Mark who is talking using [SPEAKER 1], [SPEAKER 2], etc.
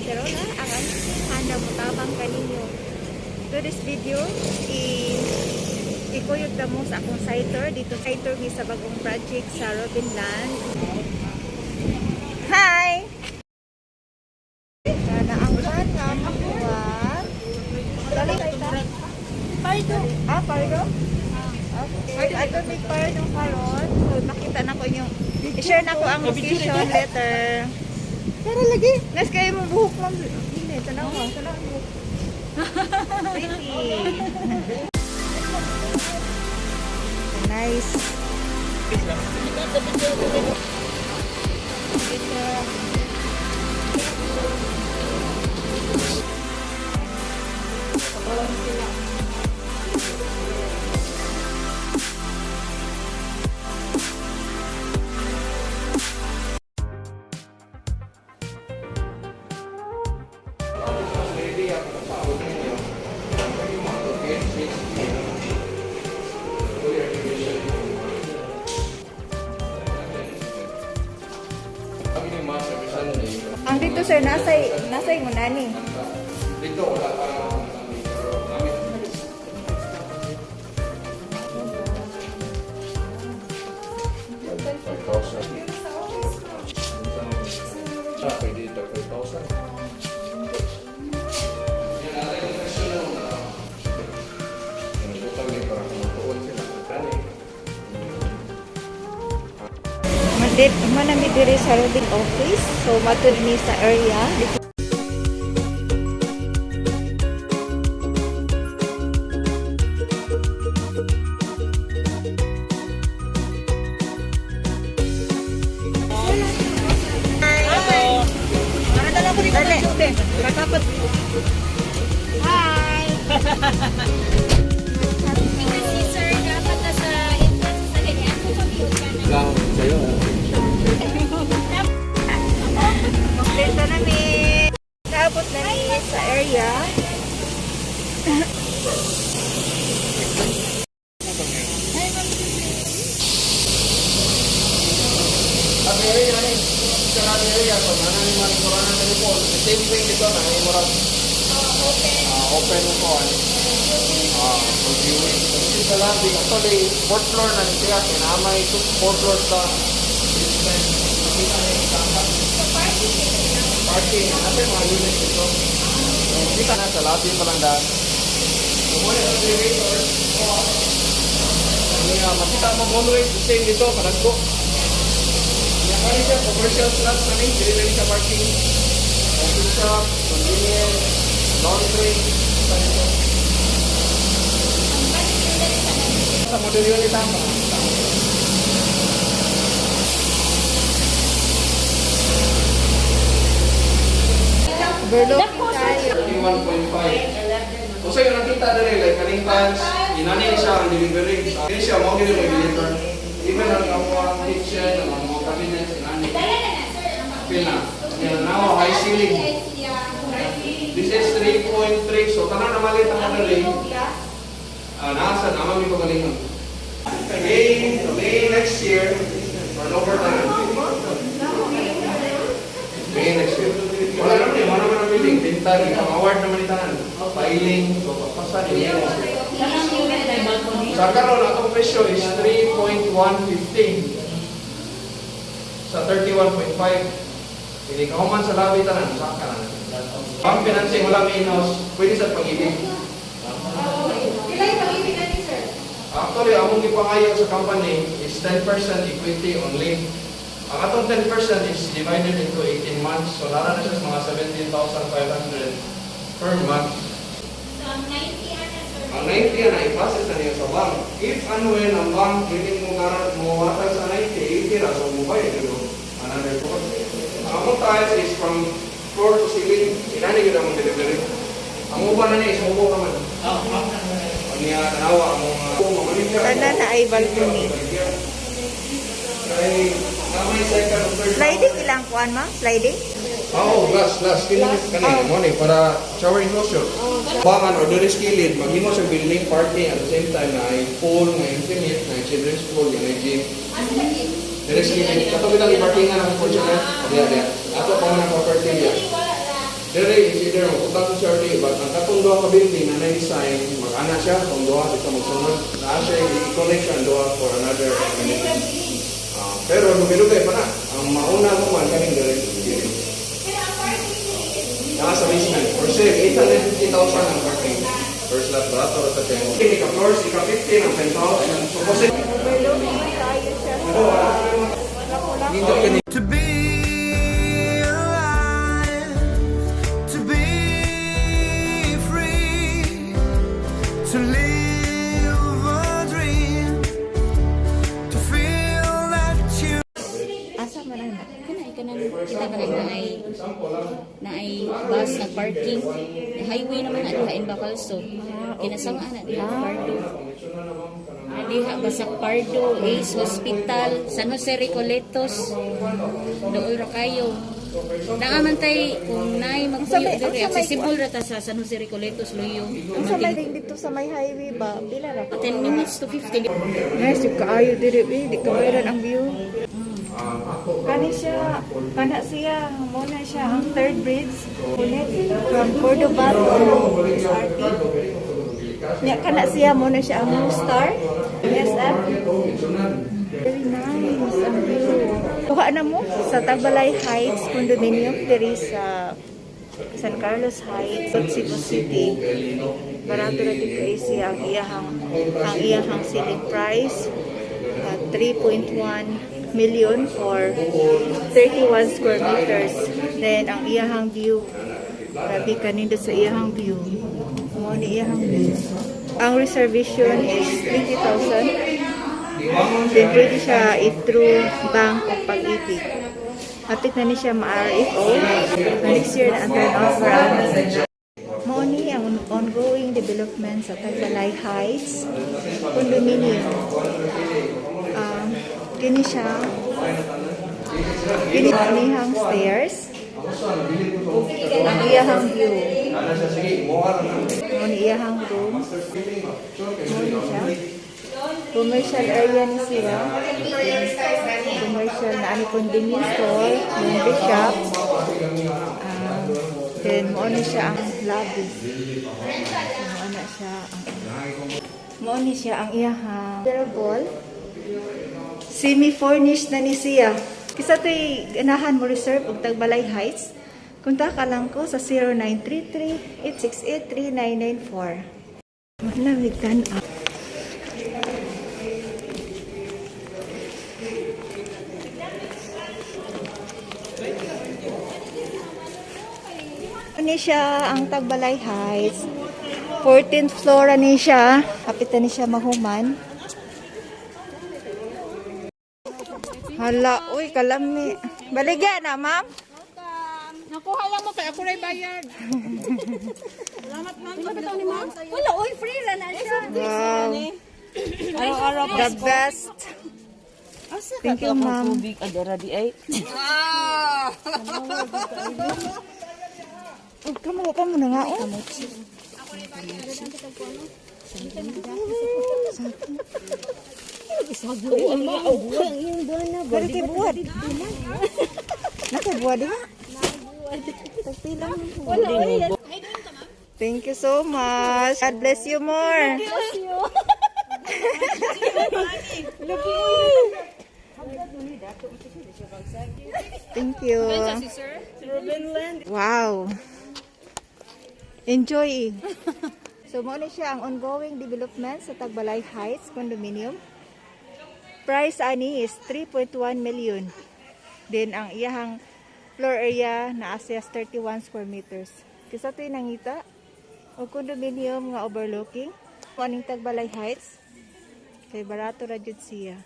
[SPEAKER 1] Monterola, ang handa mo tabang kaninyo. To this video, ikuyog na mo sa akong sighter. Dito sighter mi sa bagong project sa Robinland. Hi! Naangkan nga makuha. Dali tayo. Pardo. Pardo? Okay. Ato may pardo karon. So, makita na ko yung i-share na ko ang location letter. Pero lagi. Nas kayo mo buhok lang. Hindi, tanaw mo. Tanaw mo. Pretty. Nice. Ang dito sir, nasay mo nani?
[SPEAKER 2] Dito, wala pa
[SPEAKER 1] Manami diri sa Robin office. So, matud ni sa area. Hi!
[SPEAKER 3] Sir, dapat na sa entrance sa ganyan.
[SPEAKER 2] lang sa'yo.
[SPEAKER 1] Kompleto na ni. Kaabot na ni sa area.
[SPEAKER 2] Ang area ni, sa area ko, nananiman ko na ng telefon. The same thing dito na, ay marap. Open mo ko. For viewing. Kasi sa lobby, actually, 4th floor na siya. Kinamay ito, 4 floors sa basement. Kita na yung tapat. Parking. Kasi mga units ito. Kita na sa lobby pa lang dahil. Kumuha yung elevator. Makita mo always the same dito, palagko. Kaya siya, commercial slots na rin. Hindi rin siya parking. Office shop, convenience, laundry. Sa model yun itama.
[SPEAKER 1] Overlooking tayo.
[SPEAKER 2] 31.5. Kasi yung nakita na rin, like kaning times, inanin siya ang delivery. Hindi siya, mga ganyan mag-deliver. Even ang mga kitchen, ang mga cabinets, inanin. Feel na. Now, high ceiling. This is 3.3. So, tanan na malit ang model nasa naman may pagalingon. May next year, or overtime. May next year. Wala naman eh, wala naman ang building. Tintal, award naman itanan. Filing, so papasan. Sa karon, atong presyo is 3.115. Sa 31.5. Hindi ka human sa labi tanan, saka na. Pang financing, wala minus, pwede sa pag-ibig. Actually, among ipangayo sa company is 10% equity only. Ang atong 10% is divided into 18 months. So, nara na siya sa mga 17,500 per month.
[SPEAKER 3] So, ang 90 ana, sir.
[SPEAKER 2] Ang 90 na i-process na niya sa bank. If ano yun ang bank, hindi mo watag sa 90, 80 na. So, mobile, another cost. Ang among tiles is from floor to ceiling. Inani yun ang delivery. Ang upa na niya is upo naman. Niya tanawa ang mga
[SPEAKER 1] Sana na ay balcony.
[SPEAKER 2] Ay, namay second or third.
[SPEAKER 1] Sliding ilang kuan ma? Sliding?
[SPEAKER 2] Oo, glass. Kanina mo ni para shower enclosure. Bangan or diri skilled, maghimo sa building parking at the same time na ay pool, na infinite, na children's pool, na gym. Diri skilled. Kato bilang i-parkingan ang fortune. Diya. Ato pa man ang property diya. Diri but ang katong duha ka building na na-design, mag-ana siya, kung duha, dito magsunod. Na siya, i-connect siya ang duha for another community. Pero lugay-lugay pa na. Ang mauna mo man, kaming direct. Sa basement. For sale, 850,000 ang parking. First lot, barato rin sa tengo. Ika-floors, ika-50 ng penthouse. So, kasi...
[SPEAKER 1] Overlooking tayo siya sa...
[SPEAKER 4] To be alive, to be free, to live a dream, to feel that you.
[SPEAKER 1] Asa man na?
[SPEAKER 3] Kanang kita kanang na ay bus na parking. Highway naman at hain bakal so. Kinasama na diha Pardo. Diha Basak Pardo, Ace Hospital, San Jose Recoletos. Dool ra kayo. Naamantay kung nay magpuyo dire accessible ra ta sa San Jose Recoletos Loyo.
[SPEAKER 1] Ang sa may dito sa may highway ba? Pila ra?
[SPEAKER 3] 10 minutes to 15.
[SPEAKER 1] Nice, yung kaayo dire, di ka bayran ang view. Kana siya, muna siya ang third bridge, from Cordoba to SRT. Nya kana siya, muna siya ang Blue Star, SF. Very nice ang view. Tuha na mo sa Tagbalai Heights Condominium, diri sa San Carlos Heights, Cebu City. Barato na din kayo siya ang iyahang selling price. 3.1 million for 31 square meters. Then, ang iyahang view, grabe kanina sa iyahang view. Mo ni iyahang view. Ang reservation is 20,000. Then, pwede siya i-through bank o pag-ibig. Hapit na ni siya ma-RFO. Next year na ang turnover. Mo ni ang ongoing development sa Tagbalai Heights Condominium. Kini siya. Kini ang stairs. Ang iyahang view. Ang iyahang room. Muna siya. Commercial area ni siya. Commercial na ani convenience store, laundry shop. Then muna siya ang lobby. Muna siya ang iyahang ball. Semi-furnished na ni siya. Kisa to'y ganahan mo reserve og Tagbalai Heights. Kunta ka lang ko sa 0933-868-3994. Malamig tan-up. Ani siya ang Tagbalai Heights. 14th floor ani siya. Kapitan ni siya mahuman. Hala, uy, kalami. Baligya na, ma'am.
[SPEAKER 5] Nakuha lang mo kay ako rin bayad. Salamat ma'am. Wala ba ito ni ma'am?
[SPEAKER 3] Wala oy free ra na siya.
[SPEAKER 1] Wow.
[SPEAKER 5] Araw-araw
[SPEAKER 1] The best. Thank you, ma'am.
[SPEAKER 5] tubig adara di ay.
[SPEAKER 1] Kamu pa mo na nga, oh. Bari kay buwad. Nakabuwad ha? Tagpilang. Thank you so much. God bless you more. Thank you. Wow. Enjoy. So, muna siya ang ongoing development sa Tagbalai Heights Condominium. Price ani is 3.1 million. Then, ang iyahang floor area na assess 31 square meters. Kisa ito'y nangita o condominium nga overlooking. Aning Tagbalai Heights. Kay barato ra jud siya.